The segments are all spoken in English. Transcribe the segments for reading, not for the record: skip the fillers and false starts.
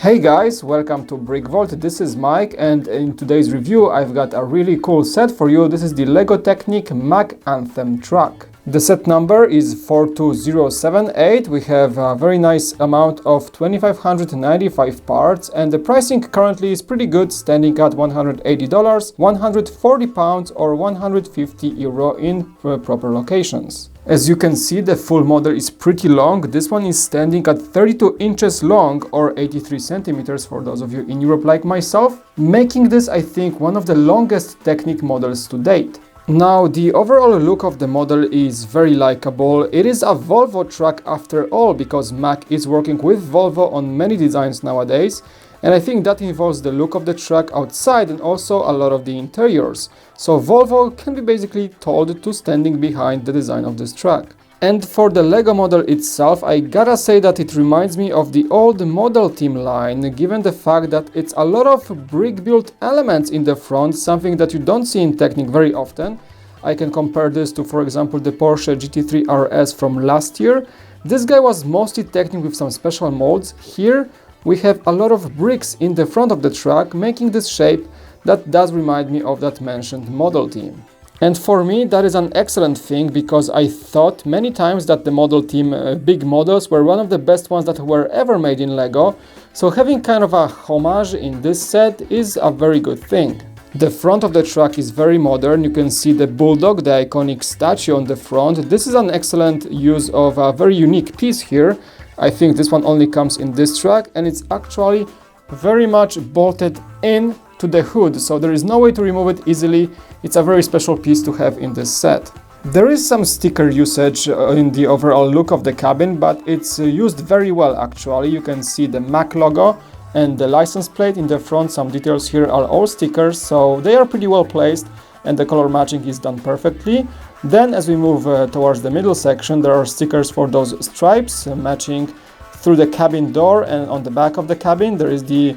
Hey guys, welcome to BrickVault. This is Mike, and in today's review I've got a really cool set for you. This is the LEGO Technic MACK Anthem truck. The set number is 42078. We have a very nice amount of 2595 parts, and the pricing currently is pretty good, standing at $180, 140 pounds or 150 euro in proper locations. As you can see, the full model is pretty long. This one is standing at 32 inches long or 83 centimeters for those of you in Europe like myself, making this, I think, one of the longest Technic models to date. Now, the overall look of the model is very likable. It is a Volvo truck after all, because MACK is working with Volvo on many designs nowadays, and I think that involves the look of the truck outside and also a lot of the interiors. So Volvo can be basically told to standing behind the design of this truck. And for the LEGO model itself, I gotta say that it reminds me of the old Model Team line, given the fact that it's a lot of brick-built elements in the front, something that you don't see in Technic very often. I can compare this to, for example, the Porsche GT3 RS from last year. This guy was mostly Technic with some special molds. Here we have a lot of bricks in the front of the truck, making this shape that does remind me of that mentioned Model Team. And for me, that is an excellent thing, because I thought many times that the Model Team big models were one of the best ones that were ever made in LEGO, so having kind of a homage in this set is a very good thing. The front of the truck is very modern. You can see the bulldog, the iconic statue on the front. This is an excellent use of a very unique piece here. I think this one only comes in this truck, and it's actually very much bolted in to the hood, so there is no way to remove it easily. It's a very special piece to have in this set. There is some sticker usage in the overall look of the cabin, but it's used very well actually. You can see the MACK logo and the license plate in the front. Some details here are all stickers, so they are pretty well placed, and the color matching is done perfectly. Then as we move towards the middle section, there are stickers for those stripes matching through the cabin door, and on the back of the cabin there is the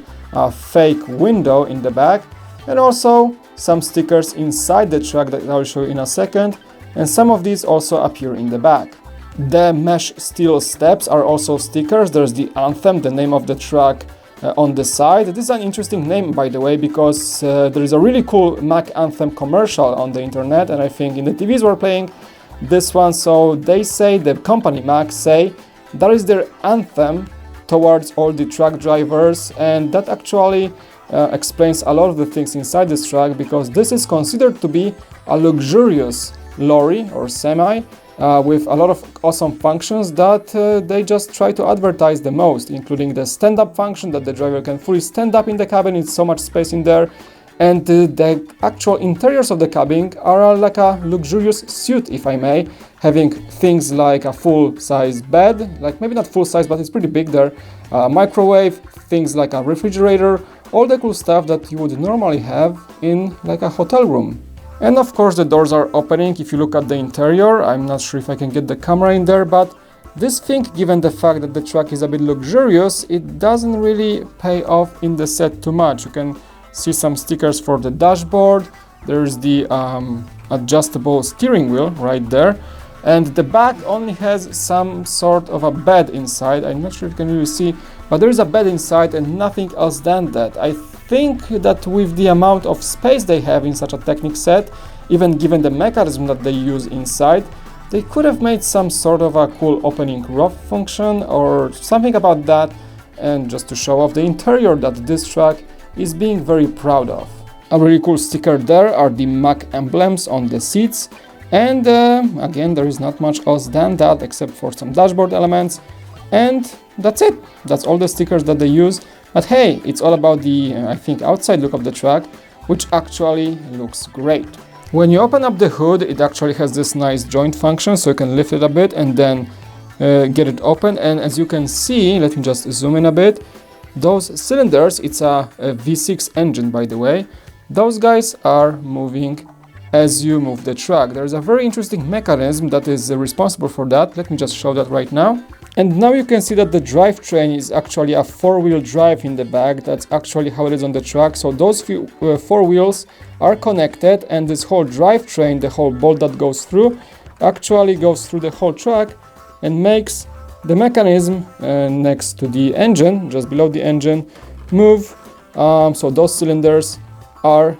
fake window in the back, and also some stickers inside the truck that I'll show you in a second, and some of these also appear in the back. The mesh steel steps are also stickers. There's the Anthem, the name of the truck, on the side. This is an interesting name, by the way, because there is a really cool MACK Anthem commercial on the internet, and I think in the TVs were playing this one. So they say, the company MACK say, that is their anthem towards all the truck drivers, and that actually explains a lot of the things inside this truck, because this is considered to be a luxurious lorry or semi with a lot of awesome functions that they just try to advertise the most, including the stand-up function, that the driver can fully stand up in the cabin. It's so much space in there, and the actual interiors of the cabin are like a luxurious suite, if I may, having things like a full-size bed, like maybe not full-size, but it's pretty big there, microwave, things like a refrigerator, all the cool stuff that you would normally have in like a hotel room. And of course the doors are opening. If you look at the interior, I'm not sure if I can get the camera in there, but this thing, given the fact that the truck is a bit luxurious, it doesn't really pay off in the set too much. You can see some stickers for the dashboard. There's the adjustable steering wheel right there, and the back only has some sort of a bed inside. I'm not sure if you can really see, but there is a bed inside and nothing else than that. I think that with the amount of space they have in such a Technic set, even given the mechanism that they use inside, they could have made some sort of a cool opening roof function or something about that, and just to show off the interior that this truck is being very proud of. A really cool sticker there are the MACK emblems on the seats, and again, there is not much else than that except for some dashboard elements, and that's it. That's all the stickers that they use. But hey, it's all about the, I think, outside look of the truck, which actually looks great. When you open up the hood, it actually has this nice joint function, so you can lift it a bit and then get it open. And as you can see, let me just zoom in a bit, those cylinders, it's a V6 engine, by the way, those guys are moving as you move the truck. There's a very interesting mechanism that is responsible for that. Let me just show that right now. And now you can see that the drivetrain is actually a four-wheel drive in the back. That's actually how it is on the truck. So those four wheels are connected, and this whole drivetrain, the whole bolt that goes through, actually goes through the whole truck and makes the mechanism next to the engine, just below the engine, move. So those cylinders are,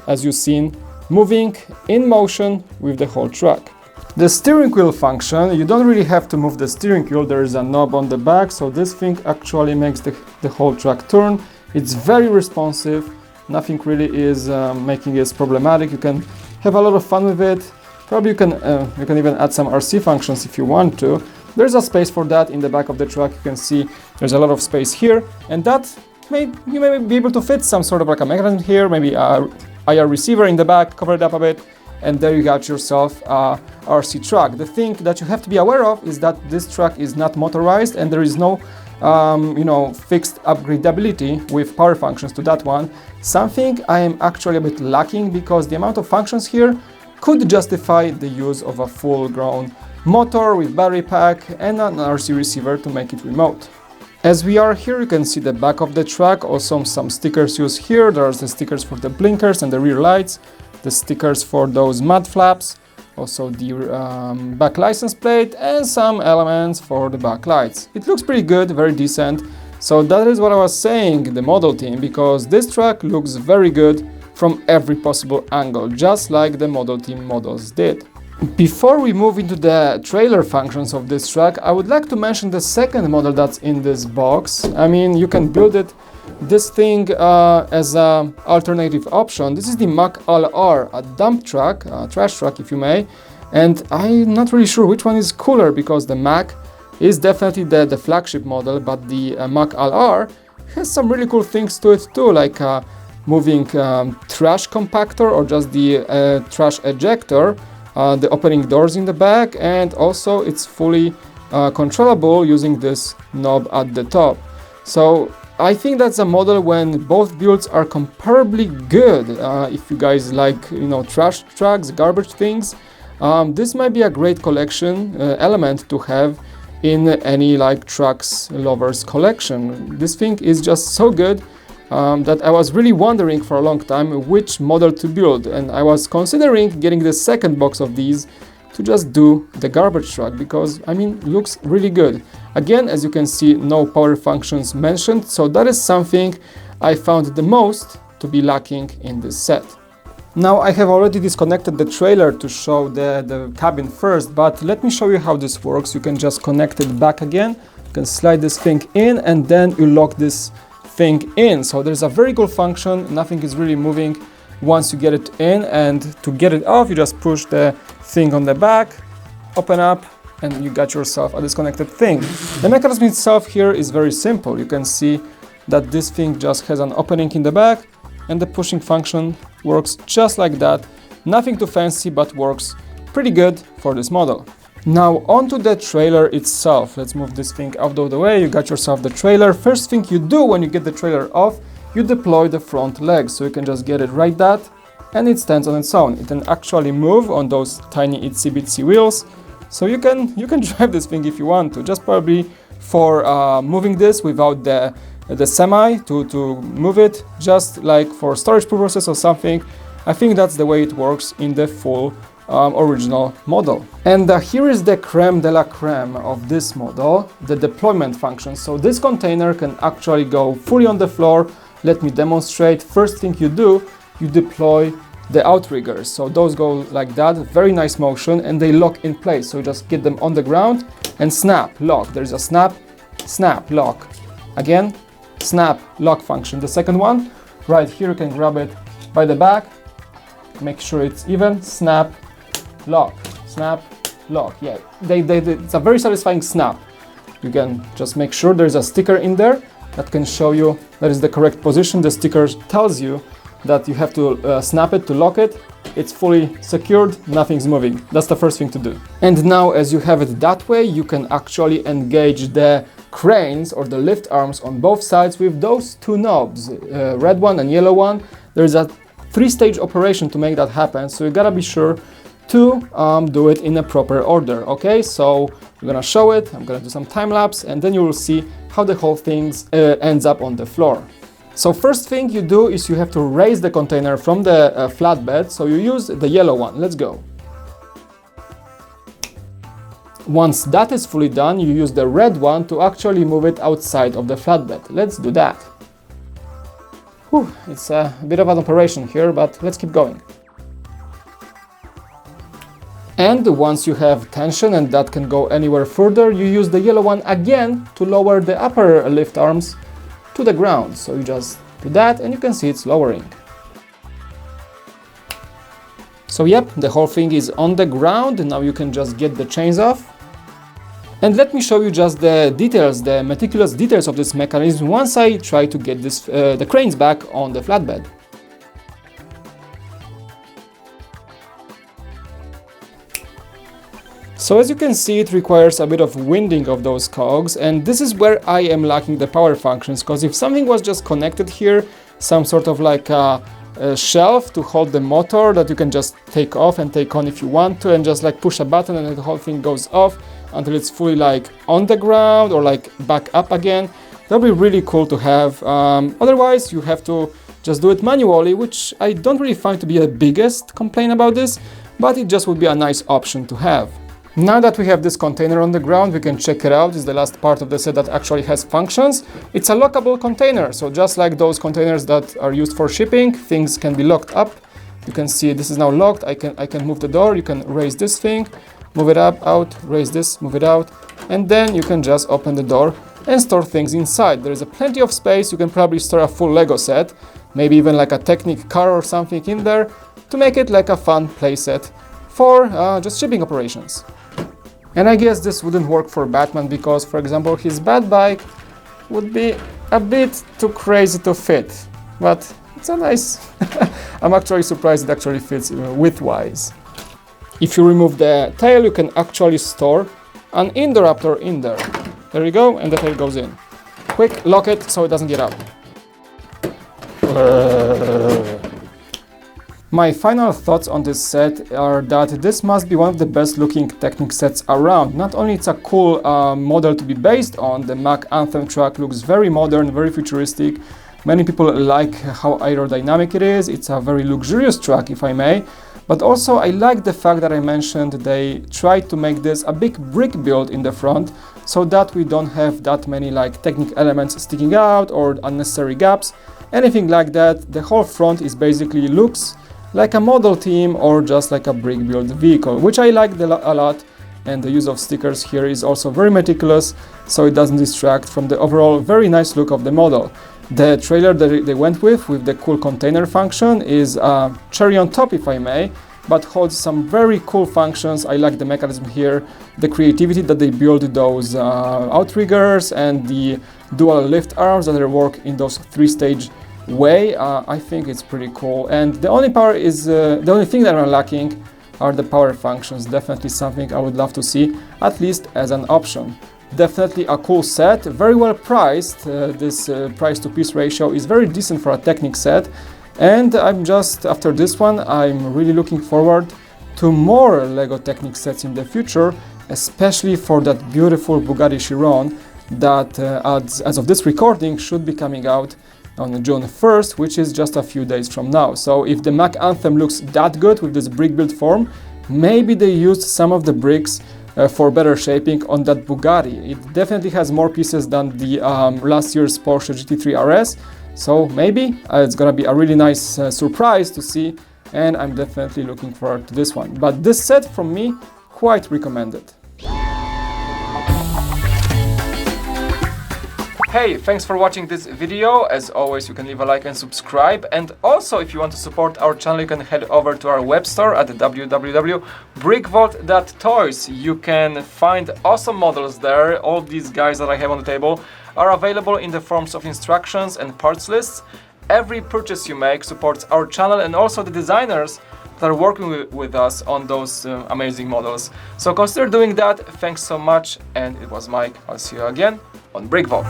as you've seen, moving in motion with the whole truck. The steering wheel function, you don't really have to move the steering wheel, there is a knob on the back, so this thing actually makes the whole truck turn. It's very responsive, nothing really is making it problematic. You can have a lot of fun with it. Probably you can even add some RC functions if you want to. There's a space for that in the back of the truck. You can see there's a lot of space here, and that you may be able to fit some sort of like a mechanism here, maybe a IR receiver in the back, cover it up a bit, and there you got yourself a RC truck. The thing that you have to be aware of is that this truck is not motorized, and there is no fixed upgradability with power functions to that one. Something I am actually a bit lacking, because the amount of functions here could justify the use of a full-grown motor with battery pack and an RC receiver to make it remote. As we are here, you can see the back of the truck, also some stickers used here. There are the stickers for the blinkers and the rear lights, the stickers for those mud flaps, also the back license plate, and some elements for the back lights. It looks pretty good, very decent. So that is what I was saying, the model team, because this truck looks very good from every possible angle, just like the model team models did. Before we move into the trailer functions of this truck, I would like to mention the second model that's in this box. I mean, you can build this thing as an alternative option. This is the MACK LR, a dump truck, a trash truck if you may, and I'm not really sure which one is cooler, because the MACK is definitely the flagship model, but the MACK LR has some really cool things to it too, like moving trash compactor or just the trash ejector, the opening doors in the back, and also it's fully controllable using this knob at the top. So I think that's a model when both builds are comparably good. If you guys like, trash trucks, garbage things, this might be a great collection element to have in any like trucks lovers collection. This thing is just so good that I was really wondering for a long time which model to build, and I was considering getting the second box of these to just do the garbage truck, because I mean, looks really good. Again, as you can see, no power functions mentioned, so that is something I found the most to be lacking in this set. Now I have already disconnected the trailer to show the cabin first, but let me show you how this works. You can just connect it back again, you can slide this thing in, and then you lock this thing in. So there's a very cool function, nothing is really moving once you get it in, and to get it off you just push the thing on the back, open up, and you got yourself a disconnected thing. The mechanism itself here is very simple. You can see that this thing just has an opening in the back, and the pushing function works just like that. Nothing too fancy, but works pretty good for this model. Now onto the trailer itself. Let's move this thing out of the way. You got yourself the trailer. First thing you do when you get the trailer off, you deploy the front legs. So you can just get it right that, and it stands on its own. It can actually move on those tiny itsy bitsy wheels. So you can drive this thing if you want to, just probably for moving this without the semi to move it, just like for storage purposes or something. I think that's the way it works in the full original model. And here is the creme de la creme of this model, the deployment function. So this container can actually go fully on the floor. Let me demonstrate. First thing you do, you deploy the outriggers. So those go like that, very nice motion, and they lock in place. So you just get them on the ground and snap, lock. There's a snap, snap, lock. Again, snap, lock function. The second one, right here, you can grab it by the back, make sure it's even, snap, lock, snap, lock. Yeah, it's a very satisfying snap. You can just make sure there's a sticker in there that can show you that is the correct position. The sticker tells you that you have to snap it to lock it. It's fully secured, nothing's moving. That's the first thing to do. And now as you have it that way, you can actually engage the cranes or the lift arms on both sides with those two knobs, red one and yellow one. There's a three-stage operation to make that happen, so you gotta be sure to do it in a proper order. Okay, so I'm gonna show it, I'm gonna do some time lapse, and then you will see how the whole thing ends up on the floor. So first thing you do is you have to raise the container from the flatbed, so you use the yellow one. Let's go. Once that is fully done, you use the red one to actually move it outside of the flatbed. Let's do that. Whew, it's a bit of an operation here, but let's keep going. And once you have tension and that can go anywhere further, you use the yellow one again to lower the upper lift arms to the ground. So you just do that and you can see it's lowering. So yep, the whole thing is on the ground. Now you can just get the chains off. And let me show you just the details, the meticulous details of this mechanism once I try to get this, the cranes back on the flatbed. So as you can see, it requires a bit of winding of those cogs, and this is where I am lacking the power functions, because if something was just connected here, some sort of like a shelf to hold the motor that you can just take off and take on if you want to, and just like push a button and the whole thing goes off until it's fully like on the ground or like back up again. That'll be really cool to have. Otherwise you have to just do it manually, which I don't really find to be the biggest complaint about this, but it just would be a nice option to have. Now that we have this container on the ground, we can check it out. It's the last part of the set that actually has functions. It's a lockable container, so just like those containers that are used for shipping, things can be locked up. You can see this is now locked. I can move the door. You can raise this thing, move it up, out, raise this, move it out, and then you can just open the door and store things inside. There is plenty of space. You can probably store a full Lego set, maybe even like a Technic car or something in there to make it like a fun play set for just shipping operations. And I guess this wouldn't work for Batman because, for example, his Bat bike would be a bit too crazy to fit. But it's a nice... I'm actually surprised it actually fits width-wise. If you remove the tail, you can actually store an Indoraptor in there. There you go, and the tail goes in. Quick, lock it so it doesn't get out. My final thoughts on this set are that this must be one of the best looking Technic sets around. Not only it's a cool model to be based on, the MACK Anthem truck looks very modern, very futuristic. Many people like how aerodynamic it is. It's a very luxurious truck, if I may. But also I like the fact that I mentioned they tried to make this a big brick build in the front so that we don't have that many like Technic elements sticking out or unnecessary gaps, anything like that. The whole front is basically looks like a model team or just like a brick build vehicle, which I like a lot. And the use of stickers here is also very meticulous, so it doesn't distract from the overall very nice look of the model. The trailer that they went with the cool container function is a cherry on top, if I may, but holds some very cool functions. I like the mechanism here, the creativity that they build those outriggers and the dual lift arms that they work in those three-stage way. I think it's pretty cool, and the only thing that I'm lacking are the power functions. Definitely something I would love to see, at least as an option. Definitely a cool set, very well priced. This price to piece ratio is very decent for a Technic set, and I'm just after this one I'm really looking forward to more Lego Technic sets in the future, especially for that beautiful Bugatti Chiron that as of this recording should be coming out on June 1st, which is just a few days from now. So if the MACK Anthem looks that good with this brick build form, maybe they used some of the bricks for better shaping on that Bugatti. It definitely has more pieces than the last year's Porsche GT3 RS, so maybe it's gonna be a really nice surprise to see, and I'm definitely looking forward to this one. But this set from me, quite recommended. Hey, thanks for watching this video. As always, you can leave a like and subscribe. And also, if you want to support our channel, you can head over to our web store at www.brickvault.toys. You can find awesome models there. All these guys that I have on the table are available in the forms of instructions and parts lists. Every purchase you make supports our channel and also the designers that are working with us on those amazing models. So consider doing that. Thanks so much. And it was Mike. I'll see you again on BrickVault.